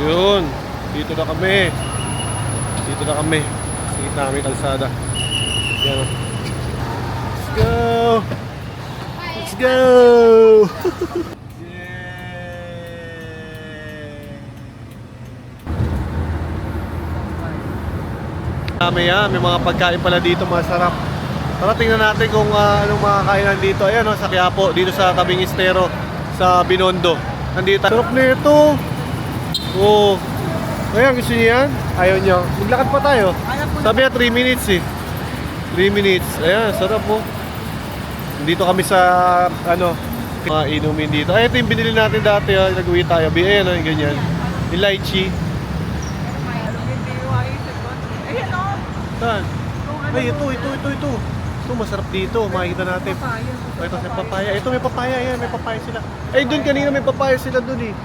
Yun. Dito na kami. Dito na kami. Sige na kami kalsada. Yan. Let's go! Let's go! May mga pagkain pala dito masarap. Tara tingnan natin kung anong mga kainan dito. Ayan sa Quiapo, dito sa tabing Estero, sa Binondo. Nandito. Sarap nito. Oh. Ayan, gusto niyo yan? Ayaw niyo. Maglakad pa tayo. Sabi niya 3 minutes eh. 3 minutes. Ayan, sarap po. Dito kami sa mga inumin dito. Ay, ito yung binili natin dati. Nag-uwi tayo. Ayan, yung ganyan. Yung lychee. Saan? Ay, ito. Ito, masarap dito. Makikita natin. Ito, may papaya. Ito, may papaya. Ayan, may papaya sila. Ay, dun kanina may papaya sila dun eh.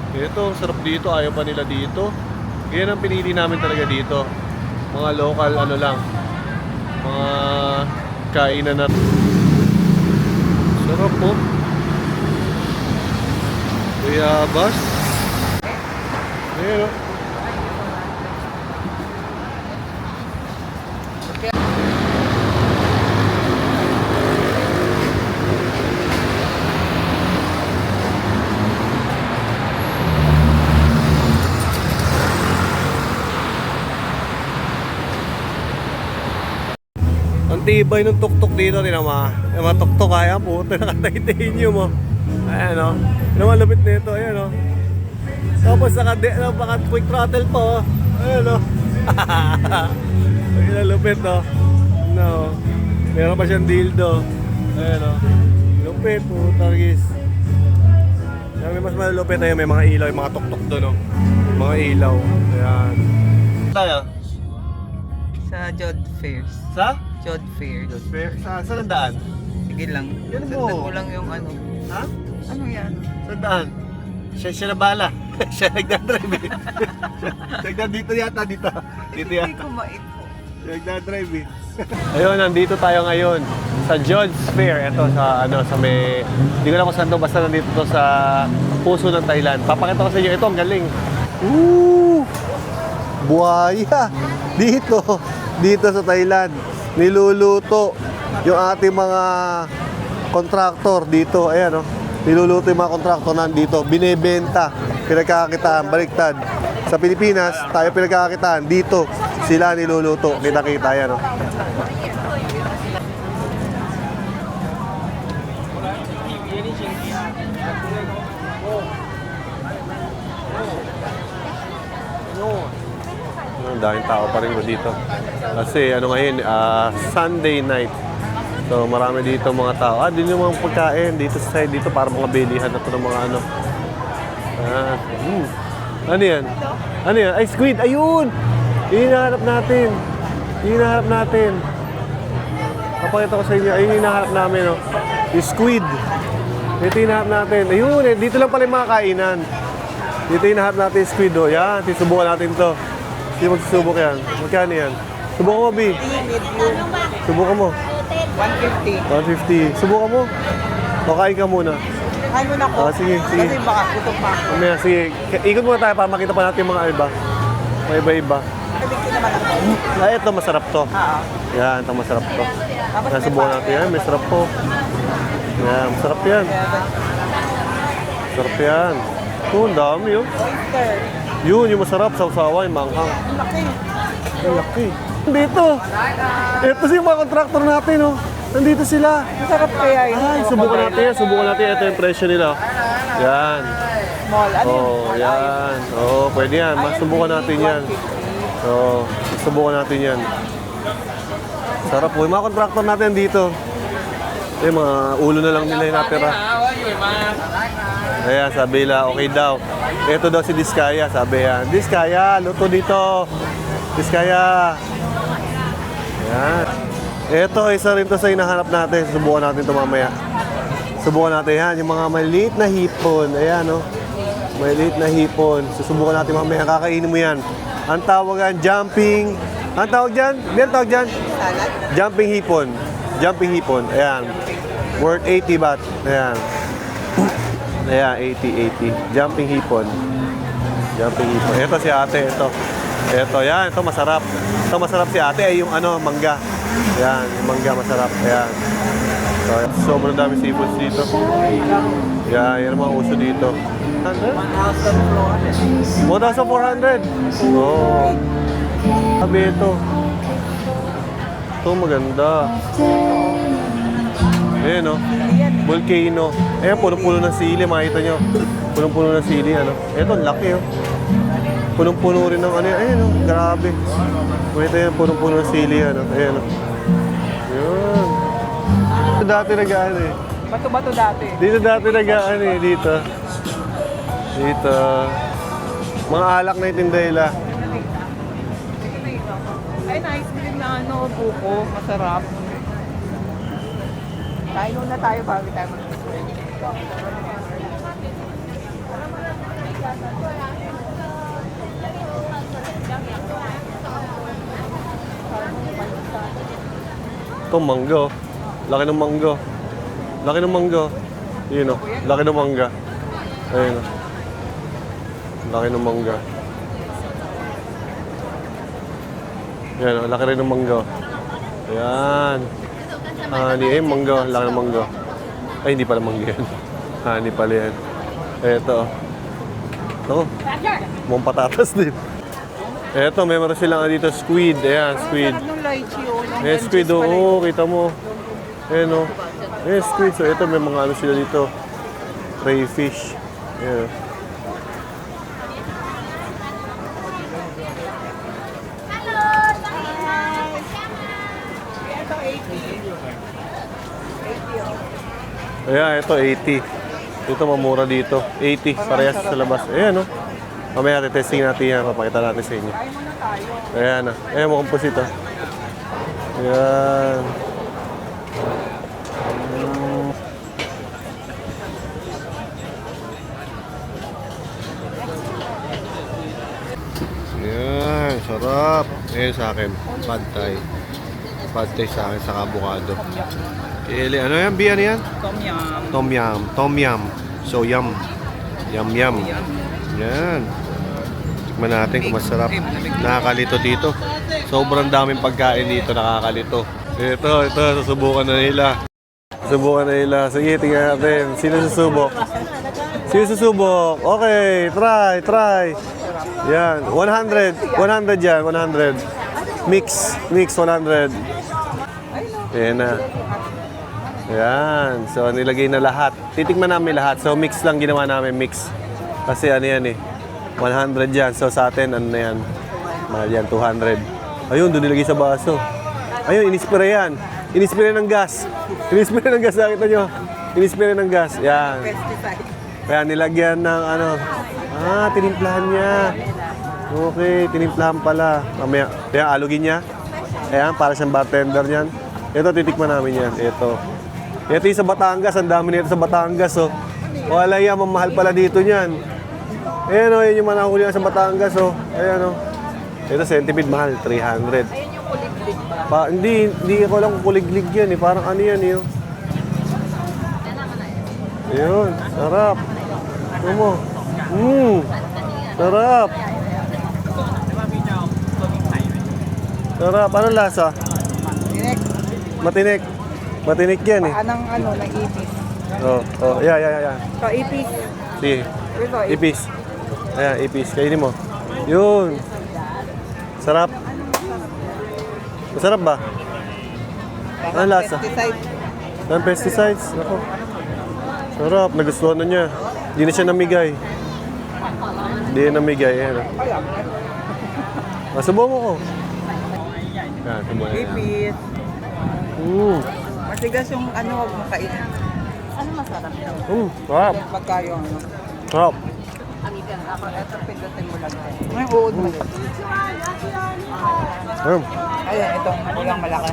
Ito, sarap dito. Ayaw pa nila dito. Yan ang pinili namin talaga dito. Mga local, lang. Mga kainan na. Sarap po. Bayabas. Ayan o. Ang tibay ng tuktok dito, tinama. Yung mga tuktok kaya, puto, naka-titanium mo. Ayan o. Yung mga lupit nito, ayan o. Tapos naka-quick throttle po. Ayan o. Ayan ang lupit o. No. Meron pa siyang dildo. Ayan o. Lupit po, targis. May mas malupit ayun, may mga ilaw, yung mga tuktok doon o. Mga ilaw. Ayan. Tayo? Sa Jod Fairs. Sa? Jod Fairs. Saan daan? Sige lang. Yan mo. Sundan ko lang yung ano. Ha? Ano yan? Saan daan? Siya na bala. Siya nagdadrive eh. Siya dito yata, dito. Dito Hindi yata. ko maipo. Siya nagdadrive eh. Ayun, nandito tayo ngayon sa John's Fair. Ito sa may, hindi ko lang kung saan to, basta nandito to sa puso ng Thailand. Papakita ko sa inyo, ito ang galing. Buhaya. Dito sa Thailand. Niluluto yung ating mga kontraktor dito. Ayan niluluto yung mga kontraktor nandito. Binebenta. Pinagkakakitaan. Baliktad. Sa Pilipinas, tayo pinagkakakitaan. Dito, sila niluluto. Kita-kita yan Daming tao pa rin dito. Kasi ngayon, Sunday night. So marami dito mga tao. Din yung mga pagkain dito sa side dito para mga bilihan na to ng mga Ano yan? Ano yan? Ay, squid! Ayun! Hinahanap natin. Papakita ko sa inyo. Ayun yung hinahanap namin. Yung squid. Ito yung hinahanap natin. Ayun! Dito lang pala yung mga kainan. Dito yung hinahanap natin yung squid. Yan. Susubukan natin to. Hindi magsusubok yan. Magkano yan? Subukan mo, B. Subukan mo. 150. Subukan mo. Makain ka muna. Kain muna ko. Sige. Kasi baka gutom pa ako. Mamaya, sige. Ikot muna tayo para makita pa natin yung mga iba. May iba-iba. Ito masarap to. Yan, ito masarap to. Nasubukan natin yan. May sarap po. Yan, masarap yan. Masarap yan. Ang dami yun. Yun, yung masarap, sausawa, yung manghang. Ang laki. Dito. Ito yung mga kontraktor natin, Nandito sila. Masarap kaya yun. Ay, subukan natin. Ito yung presyo nila. Yan. Small. Ano yun? Yan. Pwede yan. Subukan natin yan. Subukan natin yan. Sarap po. Yung mga kontraktor natin dito. Mga ulo na lang nila yung natira. Ayan, sabi nila, okay daw. Ito daw si Diskaya, sabi yan. Diskaya, luto dito. Diskaya. Ayan. Ito, isa rin to sa hinahanap natin. Subukan natin ito mamaya. Subukan natin yan. Yung mga maliit na hipon. Ayan, maliit na hipon. Susubukan natin mamaya. Kakainin mo yan. Ang tawag yan, jumping. Ang tawag dyan? Ang tawag dyan? Jumping hipon. Ayan. Worth 80 baht. Ayan. Ayan, 80. Jumping hipon. Jumping hipon. Ito si ate, ito. Ito, yan. Ito masarap. Ito masarap si ate ay yung ano, mangga. Ayan, yung mangga masarap. Ayan. So, sobrang dami seafoods dito. Yan, yan ang mga uso dito. 1,400. Oo. Sabi ito. Ito maganda. Ayan o. Volcano. Ayan, puno-puno ng sili. Makita nyo. Puno-puno ng sili. Ano? Ito, ang laki o. Punong-puno rin ng ano. Ayan o. Grabe. Makita yan, puno-puno ng sili. Ano? Ayan o. Ayan. Dito dati nagaan eh. Bato-bato dati. Dito dati nagaan eh. Dito. Dito. Mga alak na itindela. Ay, nice din na ano, buko. Masarap. Kain muna tayo bago tayo mag-swim. Ito, mangga. Laki ng mangga. Laki ng mangga. Yun o. Laki ng mangga. Ayun o. Laki ng mangga. Yan o. Laki rin ng mangga. Ayan. Honey. Eh, mangga. Laki ng mangga. Ay, hindi pala mangga yan. Honey pala yan. Eto. Ito. Mukhang patatas din. Eto, may meron silang dito squid. Ayan, squid. Sarap ng lychee, oh. Eh, squid, oo, kita mo. Ayan, o. Eh, squid. So, ito, may mga ano sila dito. Crayfish. Ayan. Ito, 80. Ayan, ito, 80. Ito, mamura dito. 80, parehas sa labas. Ayan, o. Mamaya, testing natin yan. Papakita natin sa inyo. Kain muna tayo. Ayan, o. Ayan, mukhang pusit, o. Ayan. Ayan, sarap. Ayan sa akin, pad thai. Pad thai sa akin, saka avocado. Kili, ano yan? Biyan yan? Tom yum. Tom yum. Tom yum. So yum. Yum yum. Yan. Tikman natin kung masarap. Nakakalito dito. Sobrang daming pagkain dito, nakakalito. Ito, susubukan na nila. Susubukan na nila. Sige, tingnan natin. Sino susubok? Sino susubok? Okay, try. Yan, 100. 100 yan, 100. Mix 100. Ayan na. Ayan, so nilagay na lahat. Titikman namin lahat. So mix lang ginawa namin, mix. Kasi ano yan eh, 100 yan. So sa atin, ano na yan? Mahal yan, 200. Ayun, doon nilagay sa baso. Ayun, inispray yan. Inispray ng gas. Inispray ng gas, nakita nyo? Inispray ng gas. Yan. Pesticide. Kaya nilagyan ng ano. Tinimplahan niya. Okay, tinimplahan pala. Mamaya, kaya alugin niya. Ayan, para siyang bartender niyan. Ito, titikman namin yan. Ito yung sa Batangas. Ang dami nito sa Batangas, oh. Wala yan, mamahal pala dito niyan. Ayan, oh, yun yung manakulihan sa Batangas, oh. Ayan, oh. Ito, centipede, mahal. 300. Ayun yung kuliglig ba? Hindi ko lang kung kuliglig yan, eh. Parang ano yan, eh. Oh. Ayun, sarap. Ito mo. Sarap. Sarap. Anong lasa? Direct. Matinik. Matinik yan eh. Anong ano, ng ipis. Yeah. So, ipis. Sige. Ito, Ipis. Ayan, ipis. Kainin mo. Yun. Sarap. Masarap ba? Anong lasa? Pesticide. Anong pesticides? Ako. Sarap. Nagustuhan na niya. Hindi na siya namigay. Hindi na namigay. Ayan. Subukan mo ko. Yan, subukan na. Ipis. Matigas yung ano, huwag mong kainin. Ano masarap? Sarap. Pagkayo ano. Sarap. Ako, eto, pindutin mo lang. May uod mo. Ayan, itong ulang malaki.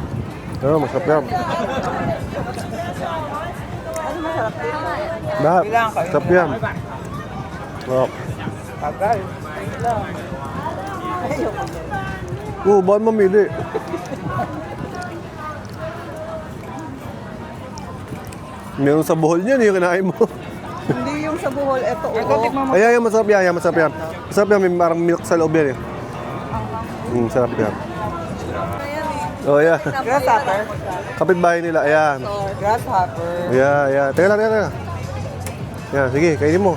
Masarap yan. Ano masarap? Lahat. Bilang kayo. Sarap yan. Sarap. Tagal. Lang. Ayoko. Bakit mamili? Meron sa buhol niyan, yung kinain mo. Hindi yung lang sa buhol. Ito, oo. Ayan, masarap yan, masarap yan. Masarap yan, may parang milk sa loob yan eh. Sarap yan. Oh, yeah. Grasshopper. Kapitbahay nila, ayan. Grasshopper. Yeah. Teka lang. Yan, sige, kainin mo.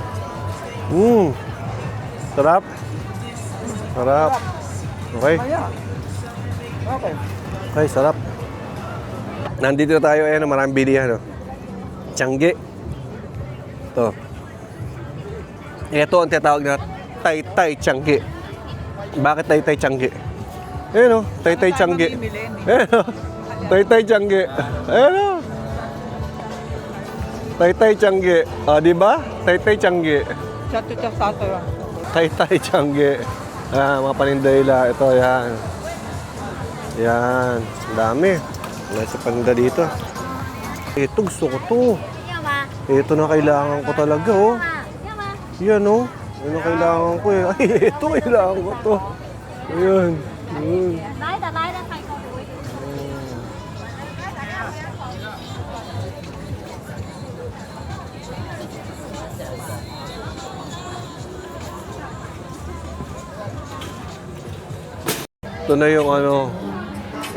Sarap. Okay. Okay. Okay, sarap. Nandito na tayo, ayan, maraming bilihan, no? Tiangge. Ito ang tinatawag na Taytay Tiangge. Bakit Taytay Tiangge? Ayan, no? Taytay Tiangge. Ayan, no? Taytay Tiangge. Ayan, no? Taytay Tiangge. Di ba? Taytay Tiangge. Sato lang. Taytay Tiangge. Mga panindayla. Ito, yan. Yan. Ang dami. May sa paninda dito. Ito, gusto ko to. Ito na kailangan ko talaga, oh. Yan, oh. Yan ang kailangan ko, eh. Ay, ito kailangan ko to. Ayan. Ito na yung ano.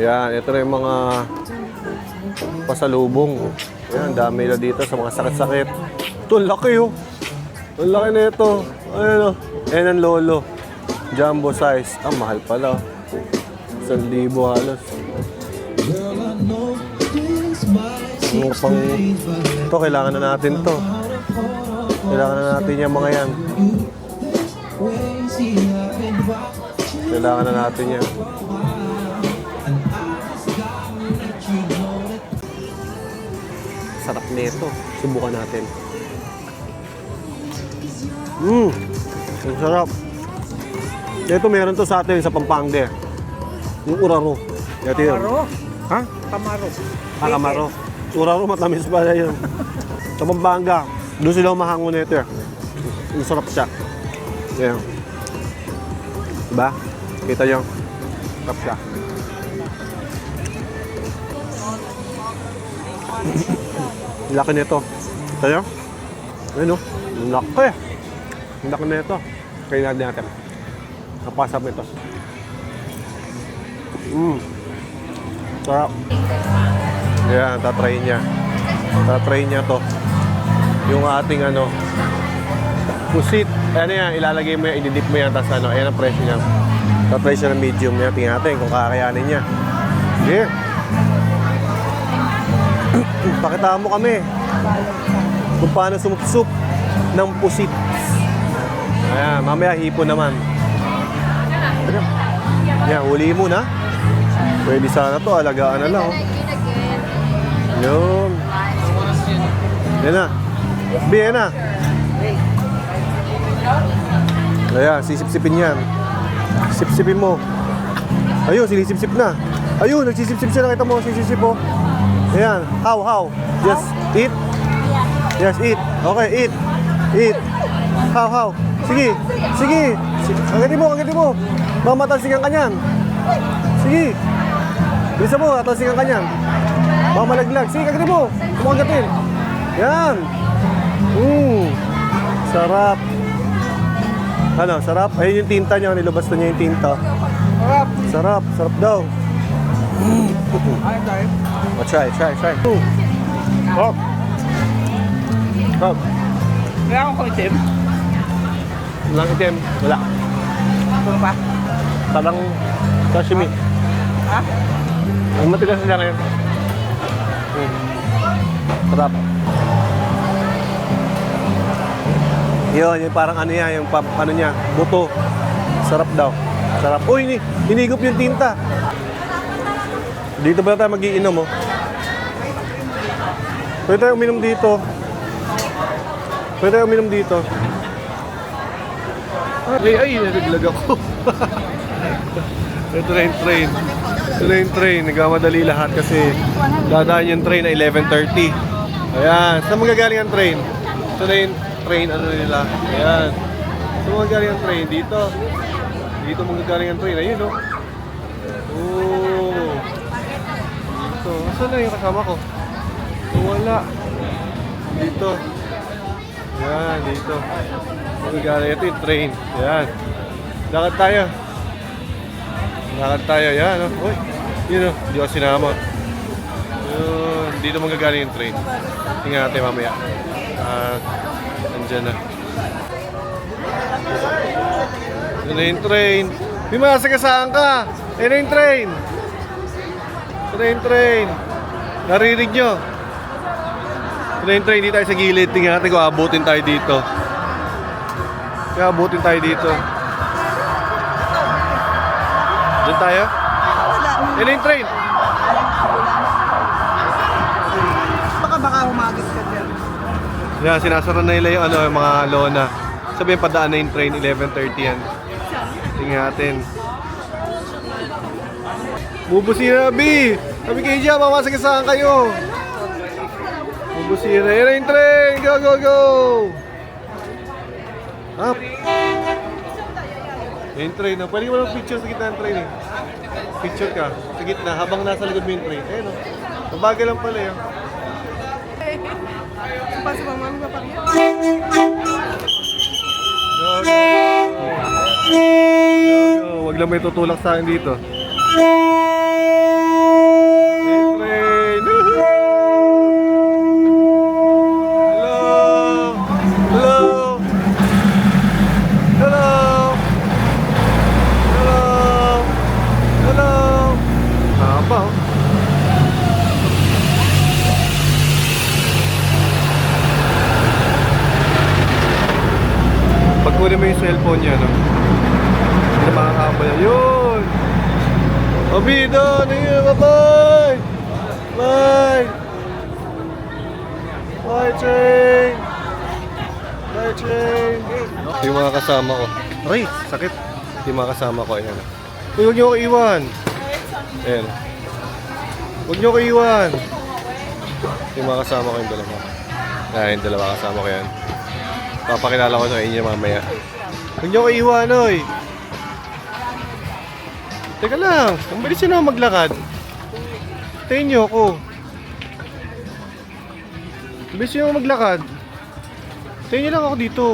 Yan, ito na yung mga pasalubong. Yan, dami na dito sa mga sakit-sakit. Ito, ang laki, oh. Ang laki na ito. Ayan, oh. Ayan ang lolo. Jumbo size. Mahal pala. 1,000 halos. Ito, kailangan na natin to. Kailangan na natin yung mga yan. Kailangan na natin yan. Sarap nito. Subukan natin. Ang sarap. Ito meron to sa atin sa Pampanga. Yung uraro. Ito yun. Kamaro? Ha? Kamaro. Kamaro. Uraro matamis pala yun. Sa Pampanga. Doon sila umahango nito eh. Ang sarap siya. Ayan. Diba? Kita nyo. Sarap siya. Laki nito. Kita nyo? Ayun o. Laki. Laki nito. Kaya natin. Napasap nito. Sarap. Ayan, tatry niya. Tatry niya to. Yung ating ano, pusit. Ano yan, ilalagay mo yan, ididip mo yan, tapos ano, ayan ang presyo niya. Tatry siya ng medium niya. Tingnan natin kung kakayanin niya. Sige. Pakita mo kami kung paano sumupsup ng pusit. Ayan, mamaya hipon naman. Yan, huli mo na. Pwede sana to, alagaan na lang. Yun. Yan na. Yan na. Ayan, sisip-sipin yan. Sip-sipin mo. Ayun, sinisip-sip na. Ayun, nagsisip-sip siya. Nakita mo, sisip-sip mo. Ayan, how? Just eat? Yes, eat. Okay, eat. Eat. How? Sige. Agatin mo. Mamatalsikan ka niyan. Sige. Bisa mo, atalsikan ka niyan. Mamalaglag. Sige, agatin mo. Kumagatin. Yan. Sarap. Ano, sarap? Ayun yung tinta niya. Nilabas na niya yung tinta. Sarap daw. Oh, try. Hop. Kaya ako itim. Walang itim. Wala. Ano pa? Parang sashimi. Ha? Ang matigas nila ngayon. Sarap. Yun, yung parang ano yan, yung ano niya, buto. Sarap daw. Sarap. Uy, hinigop yung tinta. Dito ba tayo mag-iinom, oh? Pwede tayo uminom dito. Ay, nalaglag ako. Ito na yung train. Nagmamadali lahat kasi dadaan yung train na 11:30. Ayan. Saan magagaling ang train? Ito na yung train, ano nila. Ayan. Saan magagaling ang train? Dito. Dito magagaling ang train. Ayun, oh. Oh. Dito. Saan na yung kasama ko? Wala. Dito. Yan, dito. Magagaling ito yung train. Yan. Lakad tayo. Lakad tayo. Yan, oh. Uy, yun oh. Hindi ako sinama. Yun. Dito magagaling yung train. Tingnan natin mamaya. Andyan na. Yun na yung train. May masagasaan ka. Yun na yung train. Yun na yung train. Narinig nyo? Yun na yung train. Dito tayo sa gilid. Tingnan natin kung abutin tayo dito. Kaya abutin tayo dito. Diyan tayo? Yun na yung train. Baka humagis ka dyan. Yan, sinasara na nila yung, yung mga lona. Sabihin padaan na yung train, 11:30 yan. Tingnan natin. Bubusira, Abi! Sabi kayo dyan, mamasagasaan kayo! Bubusira, yun na yung train! Go, go, go! Up! Yan yung train. Pwede mo lang picture sa gitna ng train eh. Picture ka sa gitna habang nasa likod mo yung train. Ayun o. Mabagal lang pala yun. Pasok ang mami pa. Go, go, go. Huwag lang may tutulak sa akin dito. Yung train. Hello! Hello! Hello! Hello! Hello! Haba oh. Pag kunin mo yung cellphone niya, no? Hindi na makakabal yan. Yun! Obido! Bye-bye! Bye! Bye, train! Bye, train! Ito yung mga kasama ko. Ay, sakit. Ito yung mga kasama ko. Ayan. Uy, huwag niyo ako iwan. Ayan. Huwag niyo ako iwan. Ito yung mga kasama ko yung dalawa. Ayan, yung dalawa kasama ko yan. Papakilala ko sa inyo mamaya. Huwag niyo ko iwan, oy. Teka lang, ang bilis nyo na maglakad. Tayin niyo ako. Ang bilis nyo maglakad. Tayin niyo lang ako dito.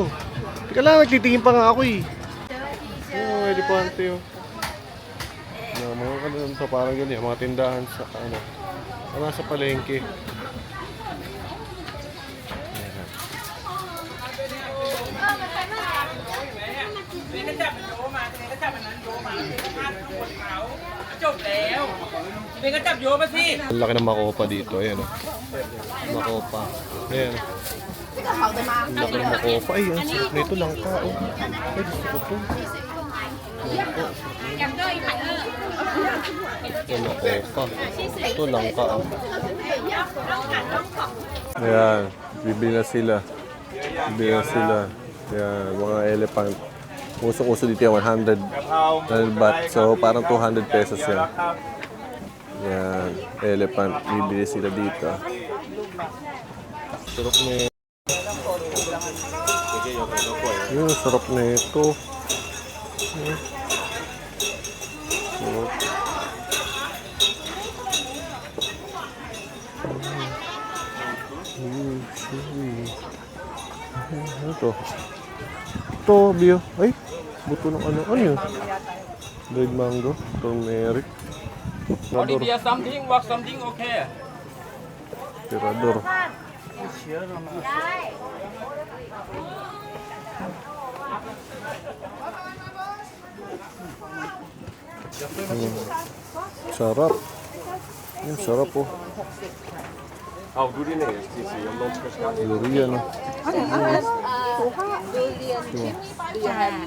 Teka lang, nagtitingin pa nga ako eh. Oh, elepante yun. Mga kanon pa parang ganyan, mga tindahan sa nasa palengke. Ang laki ng Makopa dito, ayan o. Makopa. Ayan. Ang laki ng Makopa. Ay, ang sarap nito lang ka. Oh. Ay, gusto ko to. Ito Makopa. Ito lang ka. Ayan, bibili na sila. Bibili na sila. Ayan, mga elephant. Usok-uso dito yung 100 baht. So, parang 200 pesos yan. Yan, elephant. Bibili sila dito. Sarap na yun. Yun, sarap na ito. Sarap. Ano to? Ito, Bio. Ay, buto ng ano yun? Dried mango, turmeric. Only there something, work something, okay. Tirador. Sarap. Yung sarap oh. Durian oh.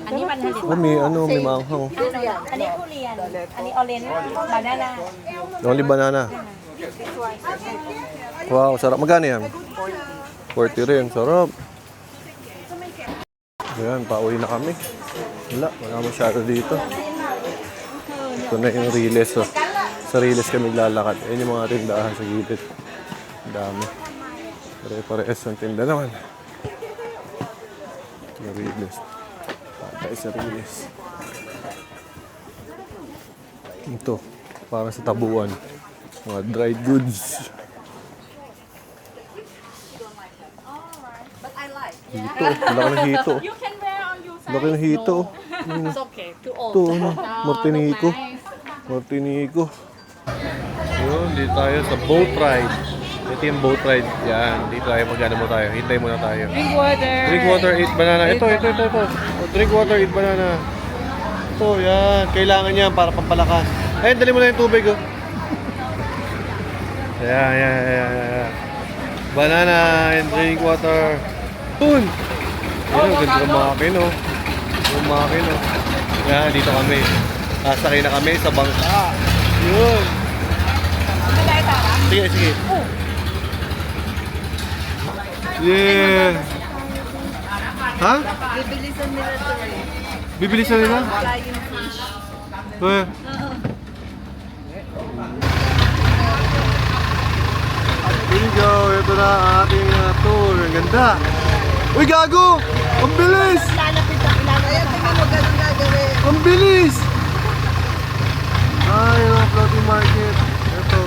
อันนี้มันผลิต Oh, may may maanghang. อันนี้ทุเรียน อันนี้ออเรนจ์บานาน่า Only banana. Wow, sarap. Magkano yan? 40 rin. Sarap. Ayan, pauwi na kami. Wala masyado dito. Ito na yung Riles. Oh. Sa Riles kami lalakad. Ayan yung mga tindahan sa gilid. Dami. Pare-pares ang tinda naman. Sa Riles. Patay sa Riles. Ito. Para sa tabuan. Mga dried goods. But I like. Hito. Laki ng hito. You can wear on your size. Laki ng hito. It's okay. Too old. Ito, ano? Martinico. Martinico. Yun, dito tayo sa boat ride. Ito yung boat ride. Yan, dito tayo. Magkano mo tayo? Hintay muna tayo. Drink water. Drink water, eat banana. Ito. Oh, drink water, eat banana. Ito, yan. Kailangan yan para pampalakas. Ayun, dali mo na yung tubig, oh. Yan. Banana and drink water. Yun. Yan, ang ganda ng makin, oh. Yung makin, oh. Yan, dito kami. Sasakay na kami sa bangka. Yun. Sige. Yeah. Ha? Bibilisan nila to eh. Bibilisan nila? Flying fish. Eh. Here we go. Ito na ang ating tour. Ang ganda. Uy, gago! Ang bilis! Ayan, tingnan mo ganun gagawin. Ang bilis! Ay, yung floating market. Ito.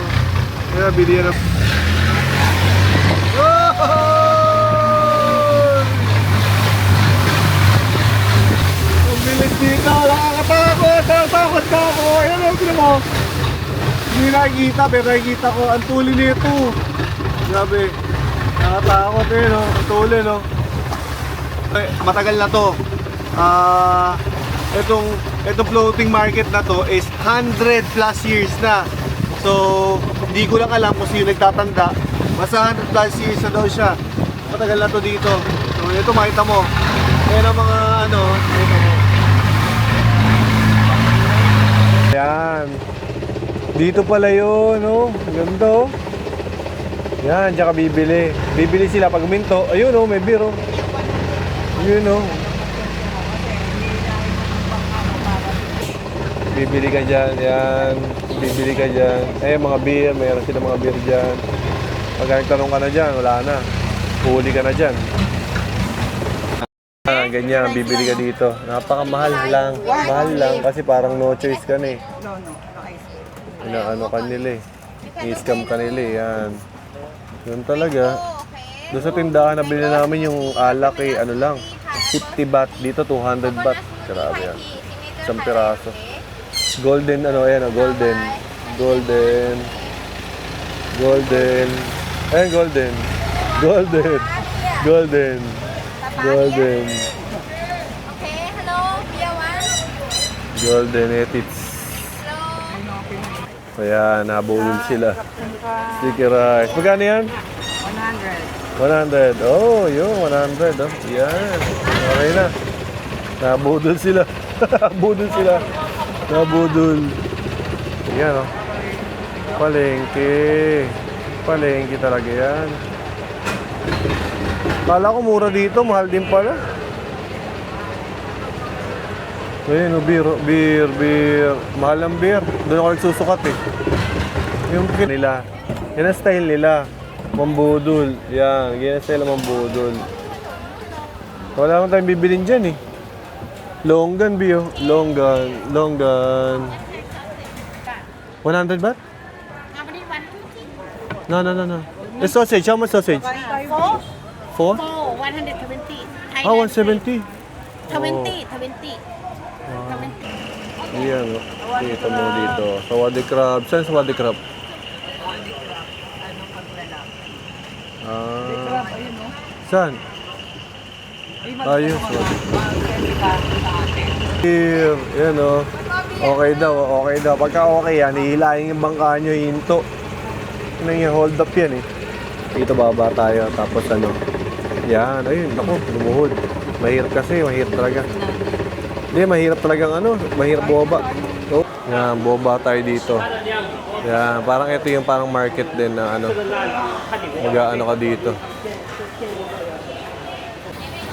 Kaya, bilihan na. Ang bilis dito. Nakakatakot. Takot ka ako. Ayan o, sino mo? Hindi nakikita, pero nakikita ko. Ang tuli nito. Grabe. Nakatakot eh, no? Ang tuli, no? Matagal na to. Itong floating market na to is 100 plus years na. So, hindi ko lang alam kung sino nagtatanda. Basta 100 plus years na daw siya. Matagal na to dito. So, ito makita mo. Ayan ang mga ano. Ito mo. Ayan. Dito pala yun, no? Ganda, oh. Yan, diyan ka bibili. Bibili sila pag minto. Ayun, oh, may beer, oh. Yun, oh. Bibili ka dyan, yan. Bibili ka dyan. Eh, mga beer, mayroon sila mga beer dyan. Pag nagtanong ka na dyan, wala na. Huli ka na dyan. Ganyan, bibili ka dito. Napakamahal lang. Mahal lang kasi parang no choice ka na eh. No. Inaano ka nila eh. I-scam ka nila eh, yan. Yun talaga. Doon sa tindahan na bilhin namin yung alak eh, ano lang, 50 baht. Dito 200 baht. Grabe yan. Isang piraso. Golden, ano, ayan o, golden. Golden. Ayan, golden. Golden. Okay, hello, Pia One. Golden etits. Ayan, nabulol sila. Sticky rice. Magkano yan? 100. 100. Oh, yun, 100. Oh. Yan. Okay na. Nabudol sila. Nabudol. Yan, oh. Palengke talaga yan. Kala ko mura dito, mahal din pala. Ayun, oh, beer. Mahal ang beer. Doon ako nagsusukat eh. Yung nila. Yan ang style nila. Mambudol. Yan. Yan ang style ng mambudol. Wala naman tayong bibilin dyan eh. Longgan, Bio. Longgan. 100 baht? No. The sausage, how much sausage? 4? 120. Ah, 170. 20. Yan, oh. Kita mo dito. Sawadee crab. Saan sawadee crab? Saan? Ayun. Here. Yan, oh. Okay daw. Pagka okay yan, ihilahin yung bangka nyo, hinto. Hold up yan eh. Dito baba tayo. Tapos ano. Yan. Ayun. Ako, lumuhod. Mahirap talaga. Hindi, mahirap talagang ano. Mahirap bumaba. So, yan, bumaba tayo dito. Yan. Parang ito yung parang market din na ano. Mag-ano ka dito.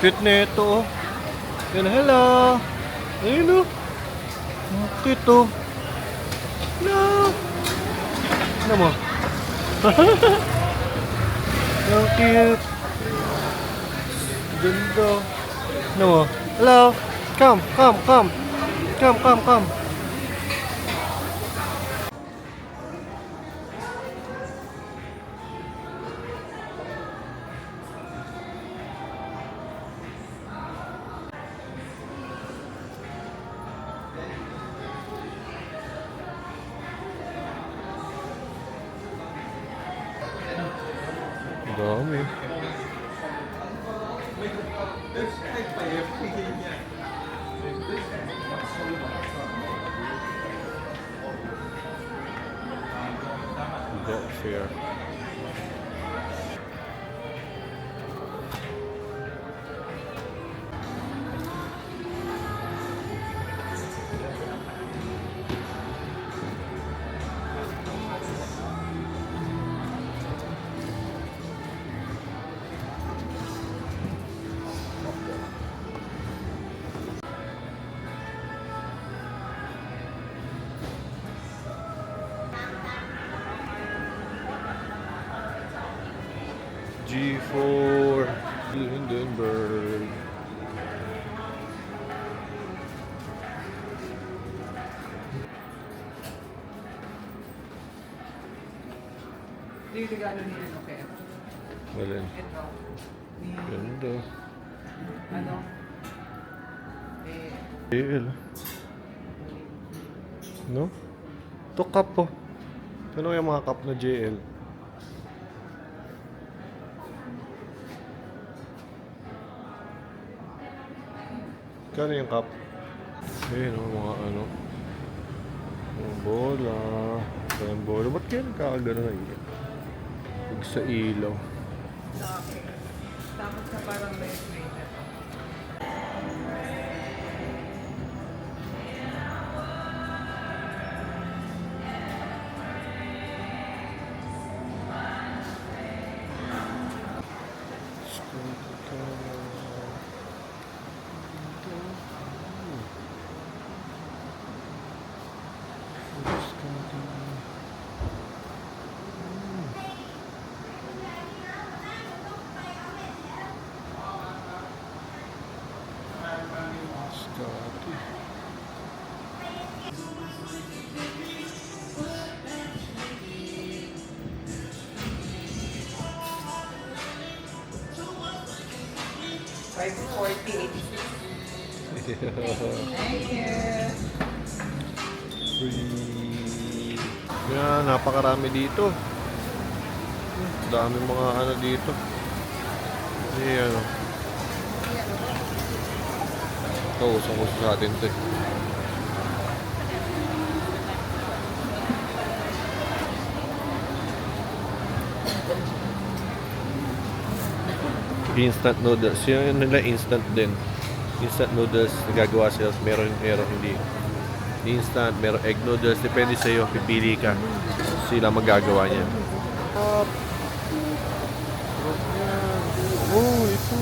Cute na ito, oh. Yan, hello. Ayun, oh. Cute, oh. Hello. Ano mo? So cute. Ganda. Ano mo? Hello. Come. Dami. Box here. G4 Hindenburg. Hindi yung regalo nila, okay? Malin. Ito. Ni, Ganda. ano? JL. No? Ito cup po. Ano yung mga cup na JL? Kano yung cup? Ayun o, mga ano. Mga bola. Mga bola. Ba't kaya nagkakagano na yun? Huwag sa ilaw. Tapos na parang best mate na to. Scotty. Free. Yan, napakarami dito. Dami mga ano dito. Ayan o. Ito, usong-uso sa atin ito eh. Instant noodles. Yun nila instant din. Instant noodles, nagagawa sila. Meron hindi. Instant, meron egg noodles. Depende sa iyo. Pipili ka. Sila magagawa niya. Oh, ito.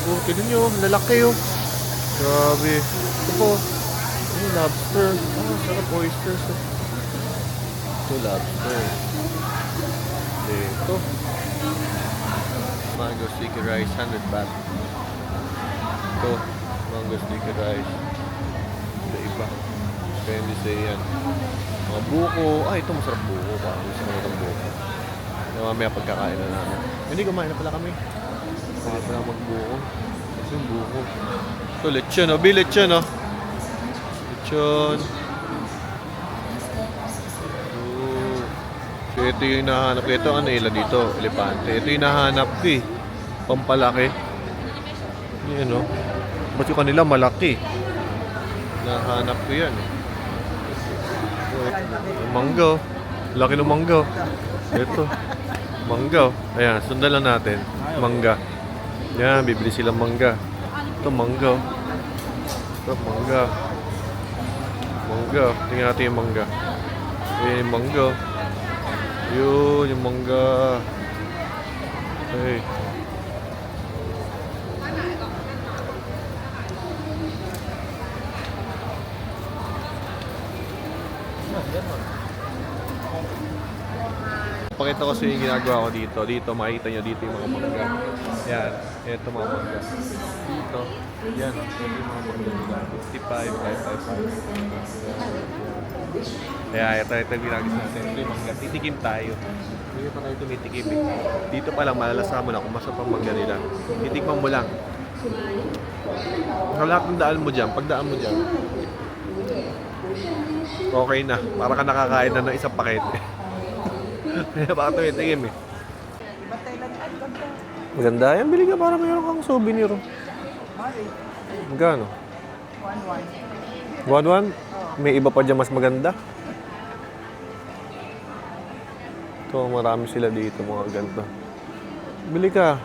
Oh, tignan nyo. Lalaki oh. Grabe. Ito po. Ano, lobster. Ah, sarap oysters. Oh. Ito, lobster. Ito. Mango sticky rice, 100 baht. Ito, mango sticky rice. Ito iba. Depende sa yan. Mga buko. Ah, ito masarap buko. Parang gusto mo itong buko. Mamaya pagkakain na namin. Hindi, kumain na pala kami. Pwede pala magbuko. Kasi yung buko. Ito, lechon. Oh, lechon, oh. Lechon. So, ito yung hinahanap ko. Ito, ano ila dito? Elepante. Ito yung hinahanap ko eh. Pampalaki. Yan, oh. Ba't yung kanila malaki? Nahanap ko yan. Ito, mangga. Laki ng mangga. Ito. Mangga. Ayan, sundan lang natin. Mangga. Yan, bibili silang mangga. Ito, mangga. Ito, mangga. Mangga. Tingnan natin yung mangga. Ayan yung mangga. Yun, yung mangga. Okay. Pakita ko sa inyo yung ginagawa ko dito. Dito, makikita nyo dito yung mga mangga. Yan. Ito mga mangga. Dito. Yan. Ito yung mga mangga nila. 55, 555. Kaya ito yung ginagawa natin. Ito yung mangga. Titikim tayo. Hindi pa tayo tumitikim eh. Dito pa lang, malalasa mo na kung masarap ang mangga nila. Titikman mo lang. Sa lahat ng daan mo dyan, pagdaan mo dyan, okay na. Para ka nakakain na ng isang pakete. Kaya baka tumitikim eh. Iba tayo Maganda yan. Bili ka para mayroon kang souvenir. Magkano? 1-1? May iba pa dyan mas maganda. Ito, marami sila dito, mga ganito. Bili ka.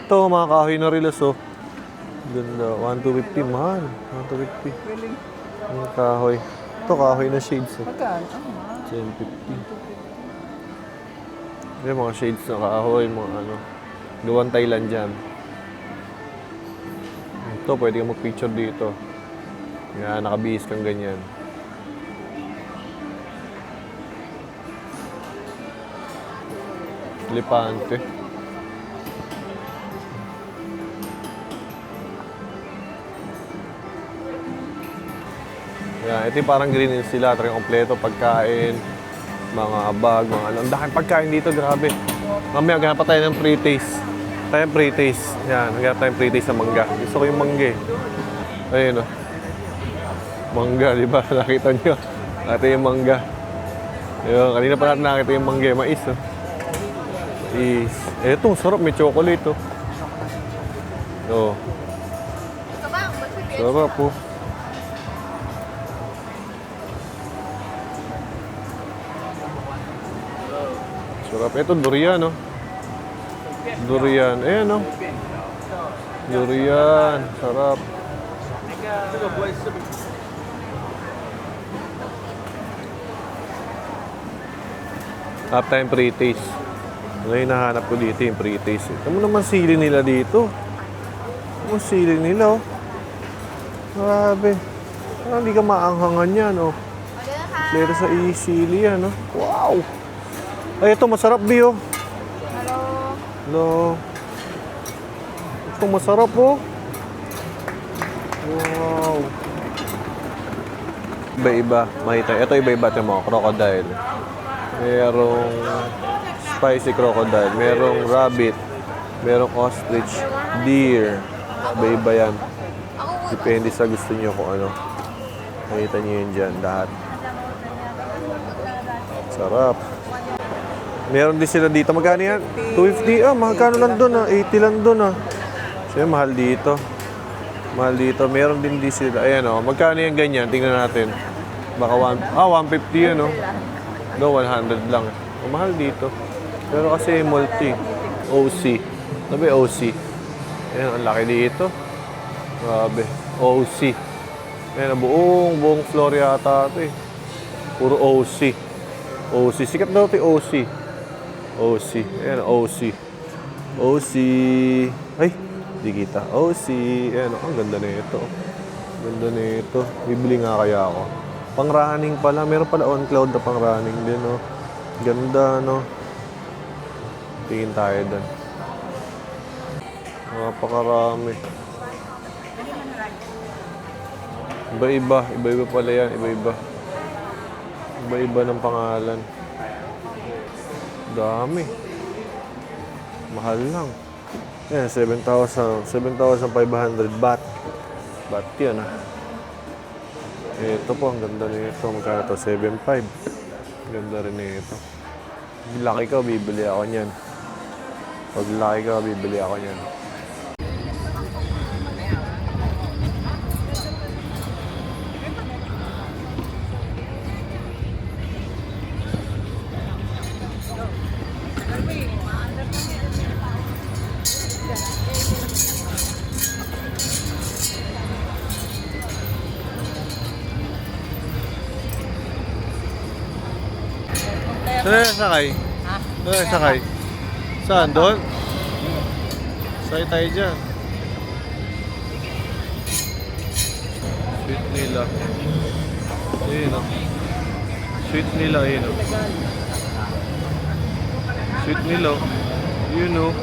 Ito, mga kahoy na rilas, oh. Ganda. 1,250, mahal. 1,250. Yung kahoy. Ito, kahoy na shades, oh. Magkano? 1050. Yung mga shades na kahoy, mga ano. Gawang Thailand dyan. Ito, pwede kang mag-picture dito. Yan, nakabihis kang ganyan. Lepante. Yan, ito yung parang green hills sila. Talagang kompleto, pagkain, mga bag, mga ano. Ang dahil pagkain dito, grabe. Mamaya, ganap pa tayo ng pre-taste. Tayo pre-taste. Yan, ganap tayo ng pre-taste na mangga. Gusto ko yung mangga eh. Ayun o. Mangga, di ba? Nakita nyo? Ito yung mangga. Ayun, kanina pa natin nakita yung mangga. Mais o. Mais. Eto, sarap. May chocolate o. Oo. Sarap po. Sarap. Ito, durian, no? Durian. Ayan, no? Durian. Sarap. Half time pre-taste. Ano yung nahanap ko dito, yung pre-taste. Ito mo naman sili nila dito. Ito mo sili nila, oh. Grabe. Parang hindi ka maanghangan yan, oh. Lero sa isili yan, oh. Wow! Ay, ito, masarap, Bio. Hello. Ito, masarap, oh. Wow. Iba-iba. Makita. Ito, iba-iba. Ito mo, crocodile. Merong spicy crocodile. Merong rabbit. Merong ostrich. Deer. Iba-iba yan. Depende sa gusto niyo kung ano. Makita niyo yun dyan. Lahat. Sarap. Meron din sila dito. Magkano yan? 250. Ah, magkano lang doon ah. 80 lang doon ah. So yun, mahal dito. Mahal dito. Meron din sila. Ayan oh. Magkano yan ganyan? Tingnan natin. Baka 150 yan oh. No, 100 lang. Oh, mahal dito. Pero kasi multi. OC. Sabi OC. Ayan, ang laki dito. Grabe. OC. Ayan, buong floor yata ito eh. Puro OC. OC. Sikat daw ito OC. OC. Ayan, OC. OC. Ay, di kita. OC. Ayan, ang ganda na ito. Ganda na ito. Bibili nga kaya ako. Pang-running pala. Meron pala on-cloud na pang-running din, no? Ganda, no? Tingin tayo doon. Napakarami. Iba-iba. Iba-iba pala yan. Iba-iba. Iba-iba ng pangalan. Dami. Mahal lang. Yan, 7,500 baht. Baht yan, ah. Ito po, ang ganda nito. Magkano ito? 7,500. Ganda rin nito. Pag laki ka, bibili ako niyan. Pag laki ka, bibili ako niyan. Saan na sakay? Ha? Saan na sakay? Saan? Doon? Sakay tayo dyan. Sweet nila. Ayun o. Sweet nila, ayun o. Sweet nila. Yun o.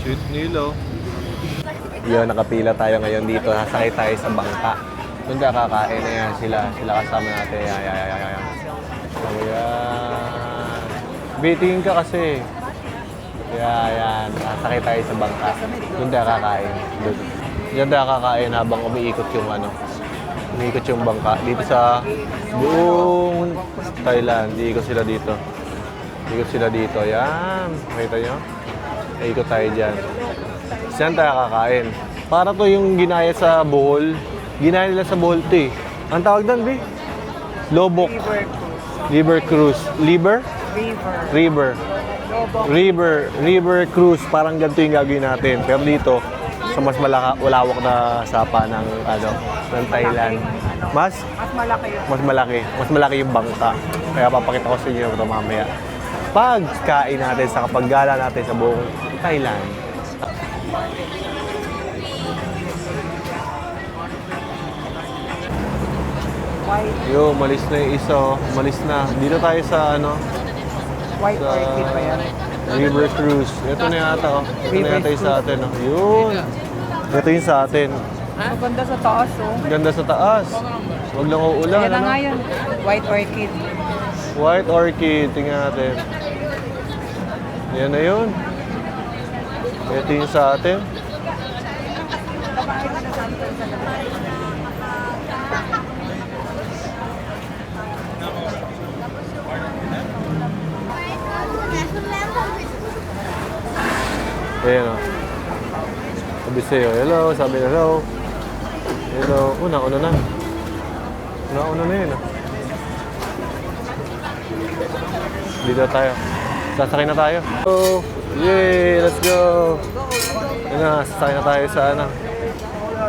Sweet nila. Yun, nakapila tayo ngayon dito. Sasakay tayo sa bangka. Doon ka kakain na yan. Sila kasama natin. Ayan. Bitingin ka kasi. Ayan. Sasakay tayo sa bangka. Doon ka kakain. Doon ka kakain habang umiikot yung ano. Umiikot yung bangka dito sa buong Thailand. Iikot sila dito. Ikot sila dito. Yan. Makita nyo? Ikot tayo dyan. Saan tayo kakain? Para to yung ginaya sa Bohol. Ginaya nila sa Bohol to eh. Ang tawag doon, Bi? Lobok. River cruise. River? River. River cruise. Parang ganito yung gagawin natin. Pero dito, sa mas malawak na sapa ng ng Thailand. Mas malaki yung bangka. Kaya papakita ko sa inyo ito mamaya. Pagkain natin sa kapaggala natin sa buong Thailand. Yo, malis na yung isa. Malis na. Dito tayo sa White sa orchid ba yan? River Cruise. Ito na yata, Ito na yata yung sa atin, Yun. Ito yung sa atin. Maganda sa taas, oh. Ganda sa taas. Huwag lang uulan, Yan na nga yun. White orchid. White orchid. Tingnan natin. Yan na yun. Ito yung sa atin. Ayan o. Sabi sa'yo, hello. Sabi hello. Hello. Una na. Una na yun. Dito tayo. Sasakay na tayo. Oh, yay! Let's go! Yun na, sasakay na tayo sa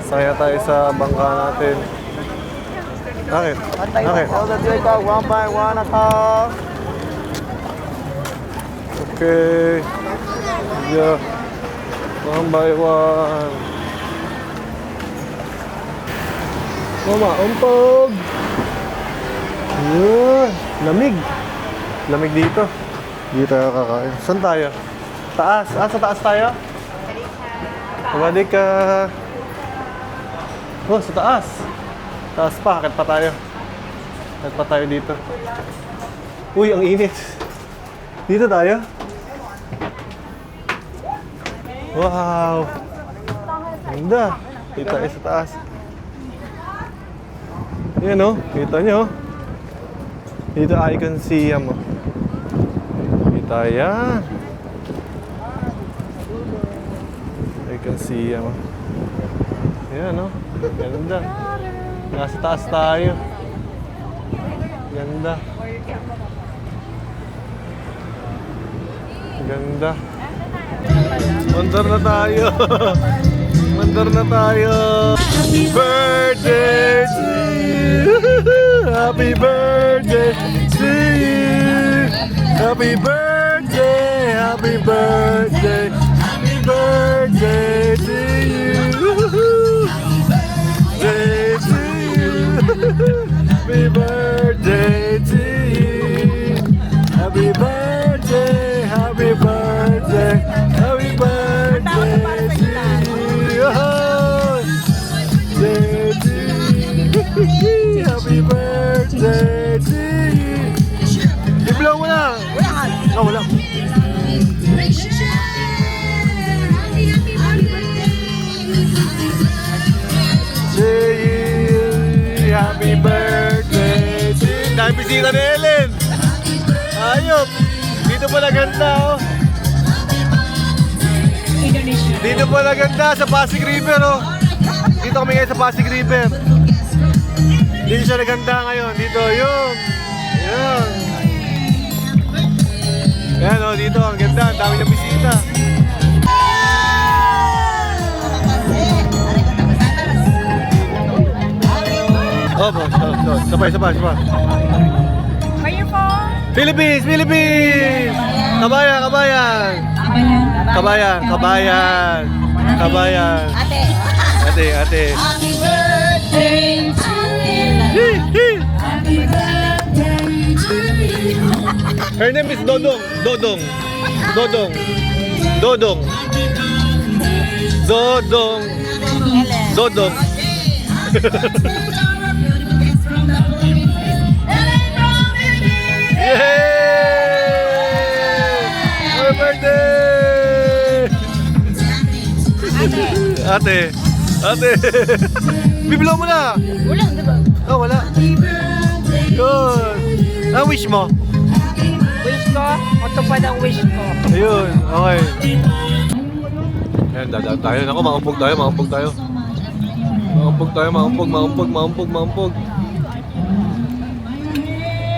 Sasakay na tayo sa bangka natin. Bakit? Bakit? One by one ako. Okay. Yeah. One by one. Mama, umpog! Yun! Lamig! Lamig dito. Dito tayo kakain. Saan tayo? Taas. Sa taas tayo? Kabalik ka. Oh, sa taas. Taas pa. Akit pa tayo. Akit pa tayo dito. Uy, ang init. Dito tayo. Wow! Ganda. Dito tayo sa taas. Yan o. Kita nyo. Dito I can see mo. Kita yan. I can see mo. Yan o. Ganda. Nasa taas tayo. Ganda. Ganda. Mandar na tayo. Mandar na tayo. Happy birthday to you. Happy birthday to you. Happy birthday. Happy birthday. Happy birthday to you. Birthday to you. Happy birthday to you. Happy birthday. Happy birthday. Happy birthday to you. Happy birthday to you. I-blow mo na. Wala. Happy birthday to you. Dahil bisita ni Ellen. Ayop. Dito pala ganda, oh. Dito pala ganda sa Pasig River, oh. Dito kami ngayon sa Pasig River. Dito siya naganda ngayon. Dito, yun. Yun. Ayan, oh, dito. Ang ganda. Ang dami ng bisita. Oh, sabay. Where you from? Philippines! Kabayan! Ate. Happy birthday to you. Happy birthday to you. Her name is Dodong. Yay! Happy birthday! Ate. Bibilo mo na! Ulang, diba? Yun. Ang wish mo? Wish ko, matupad ang wish ko. Ayun, okay. Ayan, dadaan tayo. Naku, maumpog tayo, maumpog tayo. Maumpog tayo, maumpog, maumpog, maumpog, maumpog.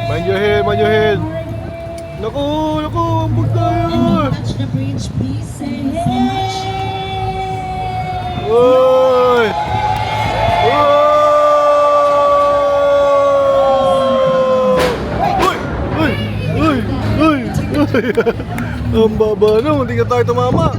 Mind your head, mind your head. Naku, naku, maumpog tayo. Uy! Uy! Uy! Uy! Uy! Ang baba na, hindi ka tayo tumama.